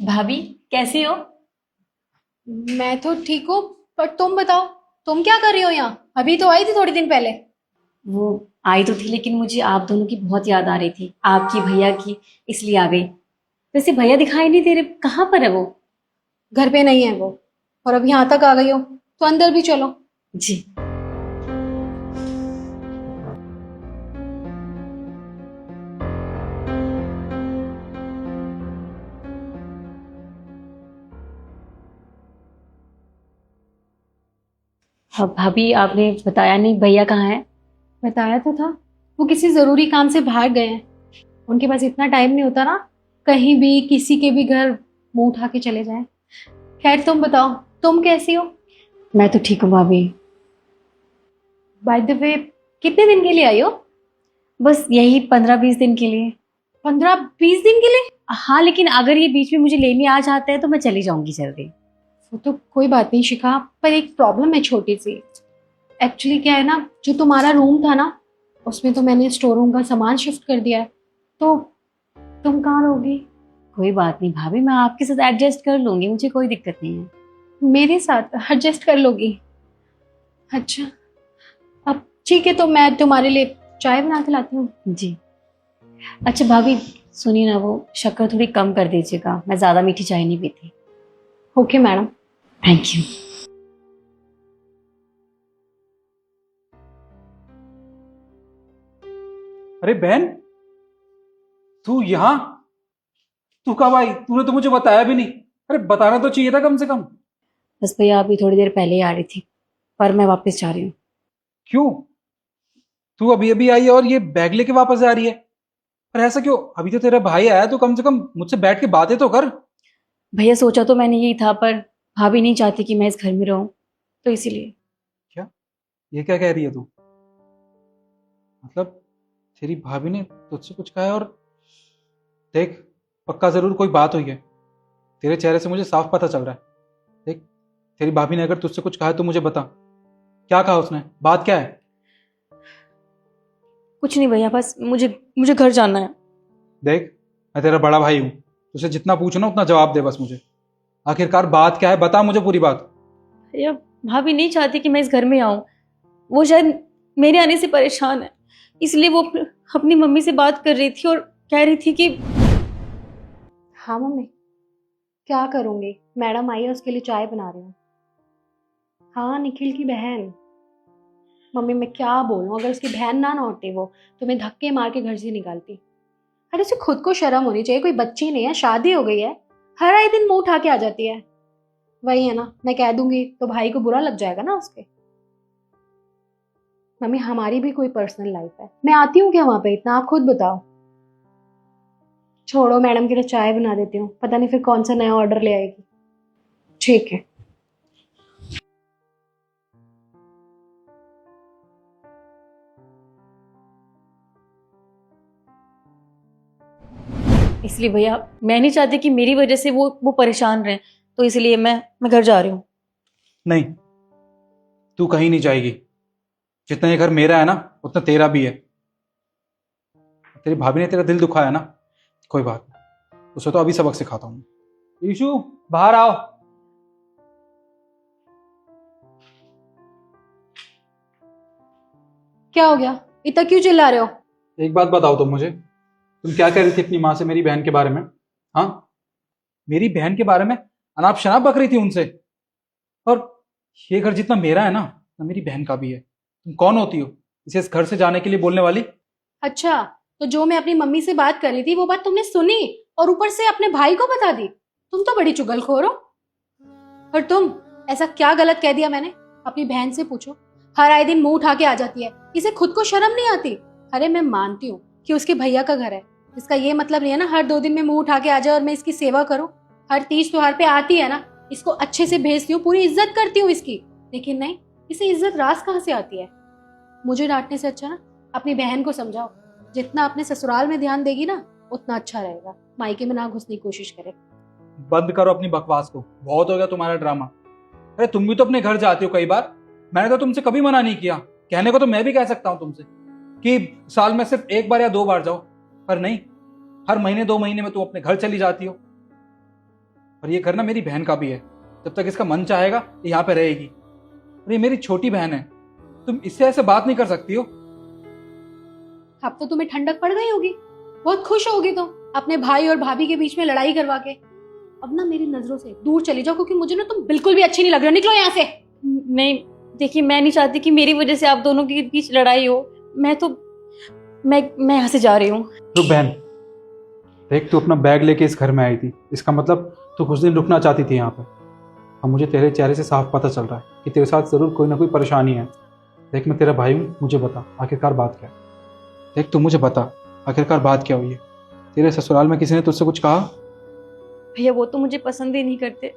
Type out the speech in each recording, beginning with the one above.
भाभी, कैसी हो? मैं तो ठीक हूँ। पर तुम बताओ, तुम क्या कर रही हो यहाँ? अभी तो आई थी थोड़ी दिन पहले। वो आई तो थी, लेकिन मुझे आप दोनों की बहुत याद आ रही थी, आपकी, भैया की, इसलिए आ गई। वैसे भैया दिखाई नहीं दे रहे, कहाँ पर है वो? घर पे नहीं है वो। और अब यहाँ तक आ गई हो तो अंदर भी चलो। जी। अब भाभी, आपने बताया नहीं भैया कहाँ है? बताया तो था, वो किसी जरूरी काम से बाहर गए हैं। उनके पास इतना टाइम नहीं होता ना, कहीं भी किसी के भी घर मुंह उठा के चले जाए। खैर तुम बताओ, तुम कैसी हो? मैं तो ठीक हूँ भाभी। बाय द वे, कितने दिन के लिए आई हो? बस यही 15-20 दिन के लिए। 15-20 दिन के लिए? हाँ, लेकिन अगर ये बीच में मुझे लेने आ जाता है तो मैं चली जाऊंगी जल्दी। वो तो कोई बात नहीं शिखा, पर एक प्रॉब्लम है छोटी सी। एक्चुअली क्या है ना, जो तुम्हारा रूम था ना, उसमें तो मैंने स्टोर रूम का सामान शिफ्ट कर दिया है। तो तुम कहाँ रहोगी? कोई बात नहीं भाभी, मैं आपके साथ एडजस्ट कर लूंगी, मुझे कोई दिक्कत नहीं है। मेरे साथ एडजस्ट कर लोगी? अच्छा, अब ठीक है, तो मैं तुम्हारे लिए चाय बना के लाती हूँ। जी। अच्छा भाभी, सुनिए ना, वो शक्कर थोड़ी कम कर दीजिएगा, मैं ज़्यादा मीठी चाय नहीं पीती। Okay madam. Thank you. अरे बहन, तू यहाँ? तू कब आई? तूने तो मुझे बताया भी नहीं। अरे बताना तो चाहिए था कम से कम। बस भैया, अभी थोड़ी देर पहले ही आ रही थी, पर मैं वापस जा रही हूँ। क्यों? तू अभी अभी आई है और ये बैग लेके वापस जा रही है? पर ऐसा क्यों? अभी तो तेरा भाई आया, तो कम से कम मुझसे बैठ के बातें तो कर। भैया, सोचा तो मैंने यही था, पर भाभी नहीं चाहती कि मैं इस घर में रहूं, तो इसीलिए। क्या? ये क्या कह रही है तू? मतलब तेरी भाभी ने तुझसे कुछ कहा है? और देख, पक्का जरूर कोई बात हुई है। तेरे चेहरे से मुझे साफ पता चल रहा है। देख, तेरी भाभी ने अगर तुझसे कुछ कहा है तो मुझे बता। क्या कहा उसने? बात क्या है? कुछ नहीं भैया, बस मुझे मुझे घर जाना है। देख, मैं तेरा बड़ा भाई हूं, तुझसे जितना पूछना उतना जवाब दे बस मुझे। आखिरकार बात क्या है? बता मुझे पूरी बात। भैया, भाभी नहीं चाहती कि मैं इस घर में आऊं। वो शायद मेरे आने से परेशान है, इसलिए वो अपनी मम्मी से बात कर रही थी और कह रही थी कि हाँ मम्मी, क्या करूँगी, मैडम आई है उसके लिए चाय बना रही हूँ। हाँ, निखिल की बहन। मम्मी मैं क्या बोलूँ, अगर उसकी बहन ना होती वो, तो मैं धक्के मार के घर से निकालती। अरे उसे खुद को शर्म होनी चाहिए, कोई बच्ची नहीं है, शादी हो गई है। हर आए दिन मुंह उठा के आ जाती है। वही है ना, मैं कह दूंगी तो भाई को बुरा लग जाएगा ना उसके। मम्मी हमारी भी कोई पर्सनल लाइफ है, मैं आती हूँ क्या वहां पे इतना, आप खुद बताओ। छोड़ो, मैडम के लिए चाय बना देती हूँ, पता नहीं फिर कौन सा नया ऑर्डर ले आएगी। ठीक है। इसलिए भैया, मैं नहीं चाहती कि मेरी वजह से वो परेशान रहे, तो इसलिए मैं घर जा रही हूँ। नहीं, तू कहीं नहीं जाएगी। जितना ये घर मेरा है ना, उतना तेरा भी है। तेरी भाभी ने तेरा दिल दुखाया ना, कोई बात नहीं, उसे तो अभी सबक सिखाता हूँ। ईशु, बाहर आओ। क्या हो गया, इतना क्यों चिल्ला रहे हो? एक बात बताओ तुम मुझे, तुम क्या कह रही थी अपनी माँ से मेरी बहन के बारे में? हाँ, मेरी बहन के बारे में अनाप शनाप बक रही थी उनसे। और ये घर जितना मेरा है ना मेरी बहन का भी है। तुम कौन होती हो इसे इस घर से जाने के लिए बोलने वाली? अच्छा, तो जो मैं अपनी मम्मी से बात कर रही थी वो बात तुमने सुनी, और ऊपर से अपने भाई को बता दी। तुम तो बड़ी चुगलखोर हो। और तुम, ऐसा क्या गलत कह दिया मैंने? अपनी बहन से पूछो। हर आए दिन मुंह उठा के आ जाती है, इसे खुद को शर्म नहीं आती? अरे मैं मानती हूँ कि उसके भैया का घर है, इसका ये मतलब नहीं है ना हर 2 दिन में मुंह उठा के आ जाए और मैं इसकी सेवा करूँ। हर तीज त्योहार पे आती है ना, इसको अच्छे से भेजती हूँ, पूरी इज्जत करती हूँ इसकी। लेकिन नहीं, इसे इज्जत रास कहाँ से आती है? मुझे डांटने से अच्छा ना अपनी बहन को समझाओ। जितना अपने ससुराल में ध्यान देगी ना, उतना अच्छा रहेगा। मायके में ना घुसने की कोशिश करे। बंद करो अपनी बकवास को, बहुत हो गया तुम्हारा ड्रामा। अरे तुम भी तो अपने घर जाती हो कई बार, मैंने तो तुमसे कभी मना नहीं किया। कहने को तो मैं भी कह सकता हूँ तुमसे कि साल में सिर्फ एक बार या 2 बार जाओ, पर नहीं, हर महीने 2 महीने में तुम अपने घर चली जाती हो। और ये घर ना मेरी बहन का भी है। जब तक इसका मन चाहेगा ये यहाँ पे रहेगी। और ये मेरी छोटी बहन है, तुम इससे ऐसे बात नहीं कर सकती हो। अब तो तुम्हें ठंडक पड़ गई होगी, बहुत खुश होगी तुम अपने भाई और भाभी के बीच में लड़ाई करवा के। अब ना मेरी नजरों से दूर चली जाओ, क्योंकि मुझे ना तुम बिल्कुल भी अच्छी नहीं लग रहे हो। निकलो यहाँ से। नहीं, देखिए मैं नहीं चाहती कि मेरी वजह से आप दोनों के बीच लड़ाई हो। मैं यहाँ से जा रही हूँ। रुक बहन, देख तू अपना बैग लेके इस घर में आई थी, इसका मतलब तू कुछ दिन रुकना चाहती थी यहाँ पे। अब मुझे तेरे चेहरे से साफ पता चल रहा है कि तेरे साथ जरूर कोई ना कोई परेशानी है। देख मैं तेरा भाई हूँ, मुझे बता आखिरकार बात क्या है। देख तू मुझे बता आखिरकार बात क्या हुई है। तेरे ससुराल में किसी ने तुझसे कुछ कहा? भैया वो तो मुझे पसंद ही नहीं करते।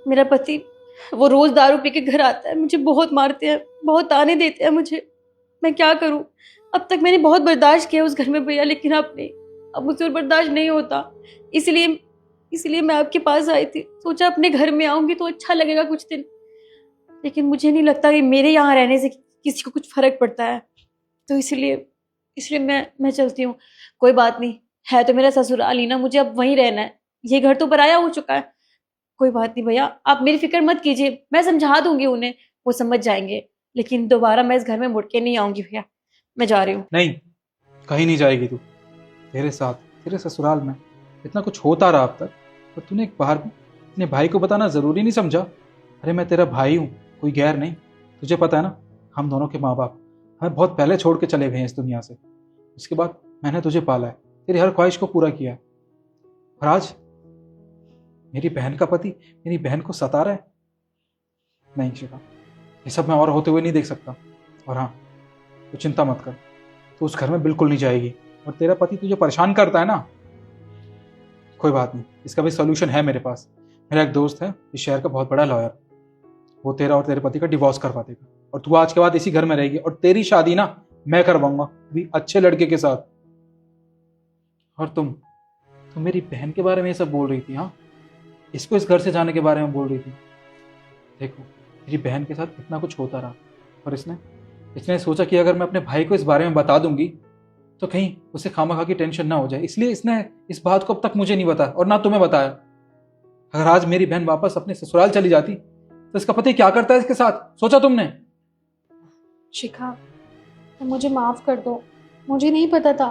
मेरा पति वो रोज दारू पी के घर आता है, मुझे बहुत मारते हैं, बहुत ताने देते हैं मुझे। मैं क्या करूं? अब तक मैंने बहुत बर्दाश्त किया उस घर में भैया, लेकिन अब नहीं, अब मुझसे और बर्दाश्त नहीं होता। इसलिए मैं आपके पास आई थी। सोचा अपने घर में आऊंगी तो अच्छा लगेगा कुछ दिन, लेकिन मुझे नहीं लगता कि मेरे यहाँ रहने से किसी को कुछ फर्क पड़ता है। तो इसलिए मैं चलती हूँ। कोई बात नहीं, है तो मेरा ससुराल ही ना, मुझे अब वहीं रहना है। ये घर तो पराया हो चुका है। कोई बात नहीं भैया, आप मेरी फिक्र मत कीजिए, मैं समझा दूंगी उन्हें, वो समझ जाएंगे। लेकिन दोबारा मैं इस घर में मुड़ के नहीं आऊंगी भैया, मैं जा रही हूँ। नहीं, कहीं नहीं जाएगी तू। तेरे साथ तेरे ससुराल में इतना कुछ होता रहा अब तक, और तूने एक बार भी अपने भाई को बताना जरूरी नहीं समझा? अरे मैं तेरा भाई हूँ, कोई गैर नहीं। तुझे पता है ना, हम दोनों के माँ बाप हमें बहुत पहले छोड़ के चले गए हैं इस दुनिया से। उसके बाद मैंने तुझे पाला है, तेरी हर ख्वाहिश को पूरा किया है, और आज मेरी बहन का पति मेरी बहन को सता रहा है। नहीं शिखा, ये सब मैं और होते हुए नहीं देख सकता। और हाँ, तू चिंता मत कर, तू उस घर में बिल्कुल नहीं जाएगी। और तेरा पति तुझे परेशान करता है ना, कोई बात नहीं, इसका भी सॉल्यूशन है मेरे पास। मेरा एक दोस्त है इस शहर का बहुत बड़ा लॉयर, वो तेरा और तेरे पति का डिवोर्स करवा देगा, और तू आज के बाद इसी घर में रहेगी, और तेरी शादी ना मैं करवाऊंगा भी अच्छे लड़के के साथ। और तुम मेरी बहन के बारे में ये सब बोल रही थी? हाँ, इसको इस घर से जाने के बारे में बोल रही थी। देखो मेरी बहन के साथ इतना कुछ होता रहा, और इसने सोचा कि अगर मैं अपने भाई को इस बारे में बता दूंगी तो कहीं उसे खामखा की टेंशन ना हो जाए, इसलिए इसने इस बात को अब तक मुझे नहीं बताया और ना तुम्हें बताया। अगर आज मेरी बहन वापस अपने ससुराल चली जाती तो इसका पति क्या करता है इसके साथ, सोचा तुमने? शिखा, तो मुझे माफ कर दो, मुझे नहीं पता था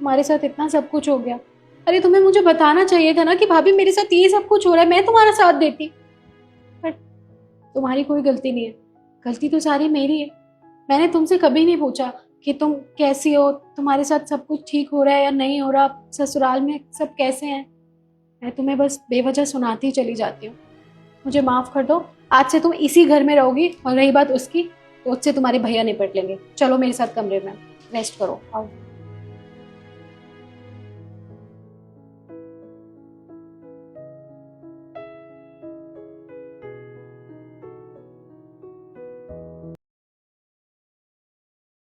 तुम्हारे साथ इतना सब कुछ हो गया। अरे तुम्हें मुझे बताना चाहिए था ना कि भाभी मेरे साथ ये सब कुछ हो रहा है, मैं तुम्हारा साथ देती। पर तुम्हारी कोई गलती नहीं है, गलती तो सारी मेरी है। मैंने तुमसे कभी नहीं पूछा कि तुम कैसी हो, तुम्हारे साथ सब कुछ ठीक हो रहा है या नहीं हो रहा, ससुराल में सब कैसे हैं। मैं तुम्हें बस बेवजह सुनाती चली जाती हूँ। मुझे माफ़ कर दो, आज से तुम इसी घर में रहोगी, और रही बात उसकी तो उससे तुम्हारे भैया निपट लेंगे। चलो मेरे साथ कमरे में, रेस्ट करो, आओ।